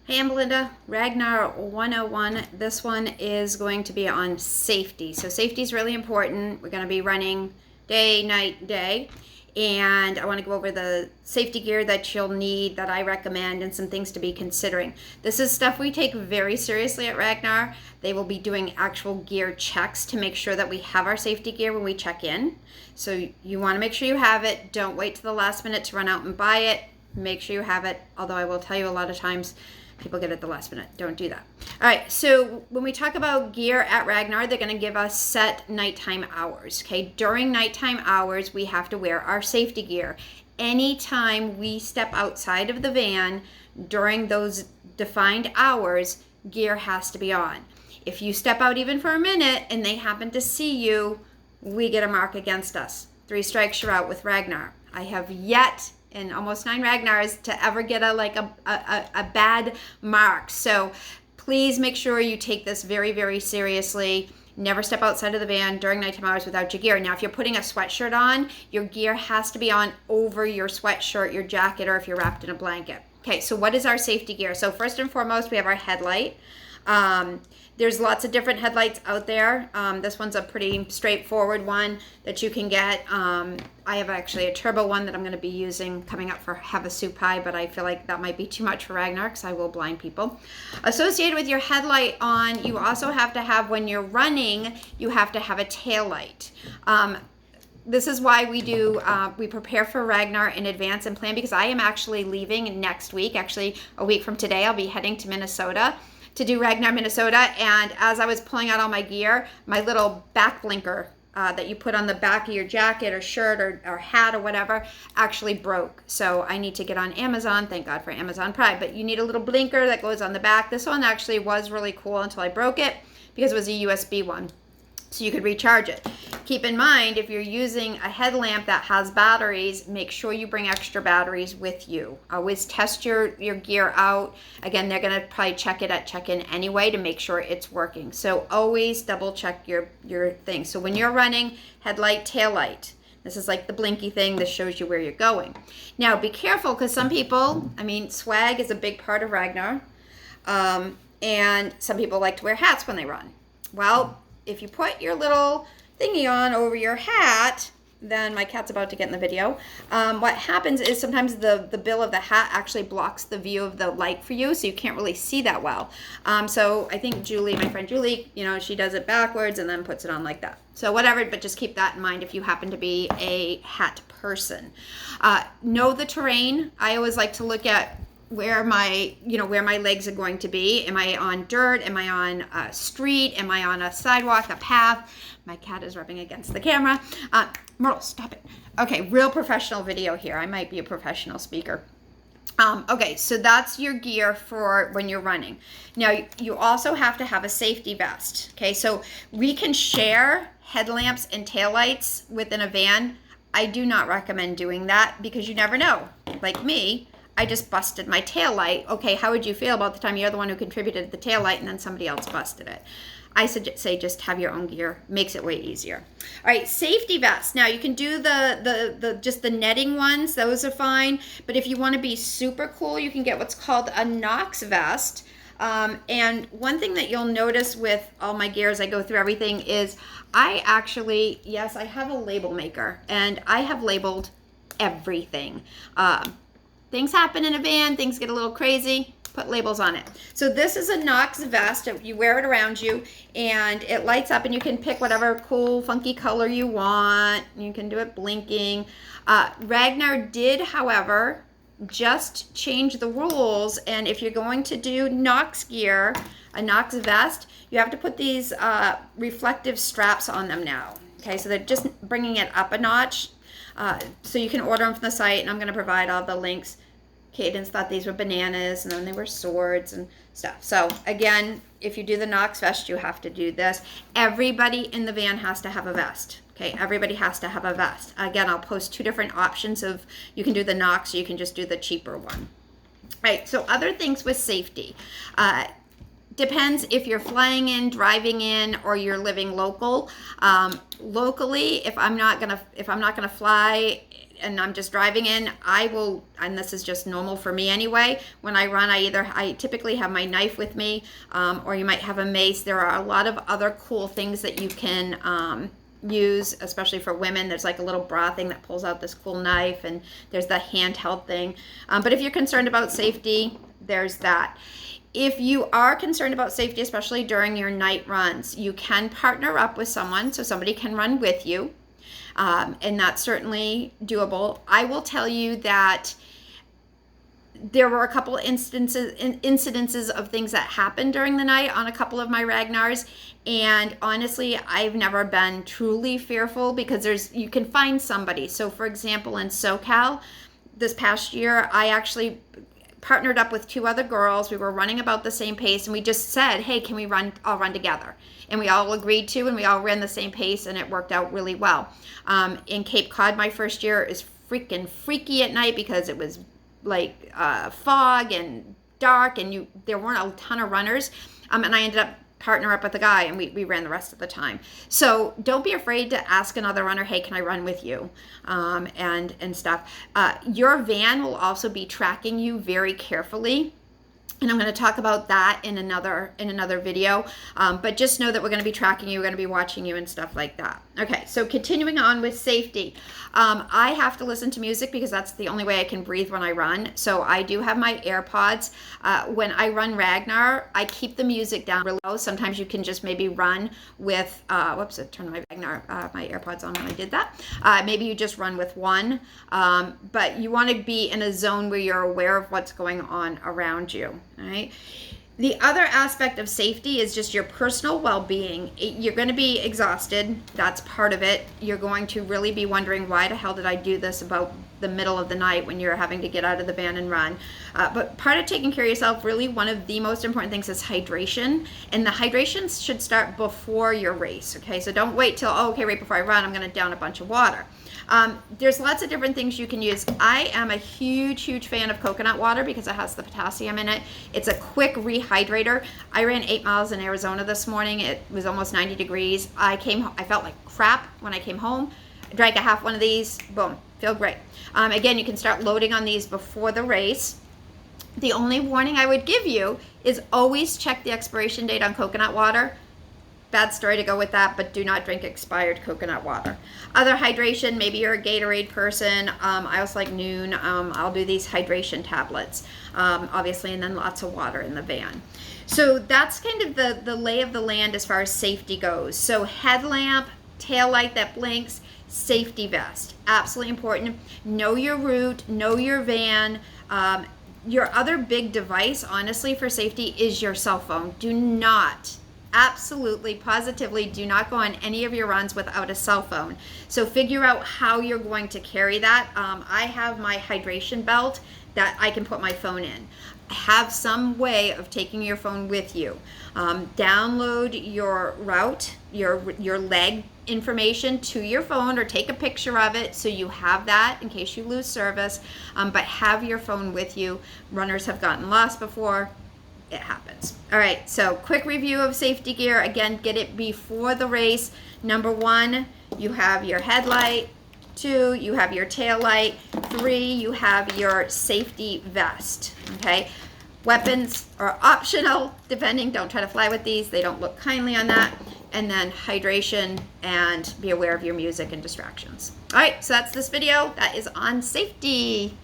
Hey, I'm Belinda, Ragnar 101. This one is going to be on safety. So safety is really important. We're going to be running day, night, day. And I want to go over the safety gear that you'll need, that I recommend, and some things to be considering. This is stuff we take very seriously at Ragnar. They will be doing actual gear checks to make sure that we have our safety gear when we check in. So you want to make sure you have it. Don't wait to the last minute to run out and buy it. Make sure you have it. Although I will tell you, a lot of times people get it at the last minute. Don't do that. All right, so when we talk about gear at Ragnar, they're going to give us set nighttime hours. Okay, during nighttime hours, we have to wear our safety gear. Anytime we step outside of the van during those defined hours, gear has to be on. If you step out even for a minute and they happen to see you, we get a mark against us. 3 strikes, you're out with Ragnar. I have yet in almost 9 Ragnars to ever get a bad mark. So please make sure you take this very, very seriously. Never step outside of the van during nighttime hours without your gear. Now, if you're putting a sweatshirt on, your gear has to be on over your sweatshirt, your jacket, or if you're wrapped in a blanket. Okay, so what is our safety gear? So first and foremost, we have our headlight. There's lots of different headlights out there. This one's a pretty straightforward one that you can get. I have actually a turbo one that I'm going to be using coming up for Havasu Pie, but I feel like that might be too much for Ragnar because I will blind people. Associated with your headlight on, you also have to have, when you're running, you have to have a tail light. This is why we prepare for Ragnar in advance and plan, because I am actually leaving next week. Actually, a week from today, I'll be heading to Minnesota to do Ragnar, Minnesota. And as I was pulling out all my gear, my little back blinker that you put on the back of your jacket or shirt or hat or whatever actually broke. So I need to get on Amazon. Thank God for Amazon Prime. But you need a little blinker that goes on the back. This one actually was really cool until I broke it because it was a USB one, so you could recharge it. Keep in mind, if you're using a headlamp that has batteries, make sure you bring extra batteries with you. Always test your gear out. Again, they're gonna probably check it at check-in anyway to make sure it's working. So always double check your thing. So when you're running, headlight, tail light. This is like the blinky thing. This shows you where you're going. Now be careful, because some people, swag is a big part of Ragnar. And some people like to wear hats when they run. Well, if you put your little thingy on over your hat, then my cat's about to get in the video. What happens is sometimes the bill of the hat actually blocks the view of the light for you, so you can't really see that well. So I think Julie, my friend Julie, she does it backwards and then puts it on like that. So whatever, but just keep that in mind if you happen to be a hat person. Know the terrain. I always like to look at where my legs are going to be. Am I on dirt? Am I on a street? Am I on a sidewalk, a path? My cat is rubbing against the camera. Myrtle, stop it. Okay, real professional video here. I might be a professional speaker. Okay, so that's your gear for when you're running. Now, you also have to have a safety vest. Okay, so we can share headlamps and taillights within a van. I do not recommend doing that because you never know. Like me, I just busted my tail light. Okay, how would you feel about the time you're the one who contributed the tail light and then somebody else busted it? I say just have your own gear. Makes it way easier. All right, safety vests. Now you can do just the netting ones. Those are fine. But if you want to be super cool, you can get what's called a Knox vest. And one thing that you'll notice with all my gear as I go through everything is I actually, yes, I have a label maker and I have labeled everything. Things happen in a van, things get a little crazy, put labels on it. So this is a Knox vest. You wear it around you and it lights up and you can pick whatever cool, funky color you want. You can do it blinking. Ragnar did, however, just change the rules. And if you're going to do Knox gear, a Knox vest, you have to put these reflective straps on them now. Okay, so they're just bringing it up a notch. So you can order them from the site, and I'm going to provide all the links. Cadence thought these were bananas, and then they were swords and stuff. So again, if you do the Knox vest, you have to do this. Everybody in the van has to have a vest. Okay, everybody has to have a vest. Again, I'll post 2 different options of, you can do the Knox or you can just do the cheaper one. All right, so other things with safety. Depends if you're flying in, driving in, or you're living local. Locally, if I'm not gonna fly and I'm just driving in, I will, and this is just normal for me anyway, when I run, I typically have my knife with me, or you might have a mace. There are a lot of other cool things that you can use, especially for women. There's like a little bra thing that pulls out this cool knife, and there's the handheld thing. But if you're concerned about safety, there's that. If you are concerned about safety, especially during your night runs, you can partner up with someone, so somebody can run with you, and that's certainly doable. I will tell you that there were a couple incidences of things that happened during the night on a couple of my Ragnars, and honestly, I've never been truly fearful, because you can find somebody. So for example, in SoCal this past year, I actually partnered up with 2 other girls. We were running about the same pace, and we just said, hey, can we all run together? And we all agreed to, and we all ran the same pace, and it worked out really well. In Cape Cod, my first year, is freaking freaky at night, because it was like fog and dark, and there weren't a ton of runners, and I ended up partner up with a guy, and we ran the rest of the time. So don't be afraid to ask another runner, hey, can I run with you, and stuff. Your van will also be tracking you very carefully, and I'm going to talk about that in another video, but just know that we're going to be tracking you, we're going to be watching you and stuff like that. Okay, so continuing on with safety, I have to listen to music, because that's the only way I can breathe when I run. So I do have my AirPods. When I run Ragnar, I keep the music down real low. Sometimes you can just maybe run with, whoops, I turned my Ragnar, my AirPods on when I did that. Maybe you just run with one, but you want to be in a zone where you're aware of what's going on around you. All right. The other aspect of safety is just your personal well-being. You're going to be exhausted. That's part of it. You're going to really be wondering, why the hell did I do this about the middle of the night when you're having to get out of the van and run? But part of taking care of yourself, really one of the most important things, is hydration. And the hydration should start before your race. Okay, so don't wait till, oh, okay, right before I run, I'm going to down a bunch of water. There's lots of different things you can use. I am a huge fan of coconut water, because it has the potassium in it. It's a quick rehydrator. I ran 8 miles in Arizona this morning. It was almost 90 degrees. I felt like crap when I came home. I drank a half one of these, boom, feel great. Again, you can start loading on these before the race. The only warning I would give you is always check the expiration date on coconut water. Bad story to go with that, but do not drink expired coconut water. Other hydration, maybe you're a Gatorade person. I also like Noon. I'll do these hydration tablets, obviously, and then lots of water in the van. So that's kind of the lay of the land as far as safety goes. So headlamp, tail light that blinks, safety vest, absolutely important. Know your route, know your van. Your other big device, honestly, for safety is your cell phone. Do not, absolutely, positively, do not go on any of your runs without a cell phone. So figure out how you're going to carry that. I have my hydration belt that I can put my phone in. Have some way of taking your phone with you. Download your route, your leg information to your phone, or take a picture of it so you have that in case you lose service, but have your phone with you. Runners have gotten lost before. It happens. All right, so quick review of safety gear. Again, get it before the race. Number 1, you have your headlight. 2, you have your tail light. 3, you have your safety vest. Okay, weapons are optional, depending. Don't try to fly with these. They don't look kindly on that. And then hydration, and be aware of your music and distractions. All right, so that's this video. That is on safety.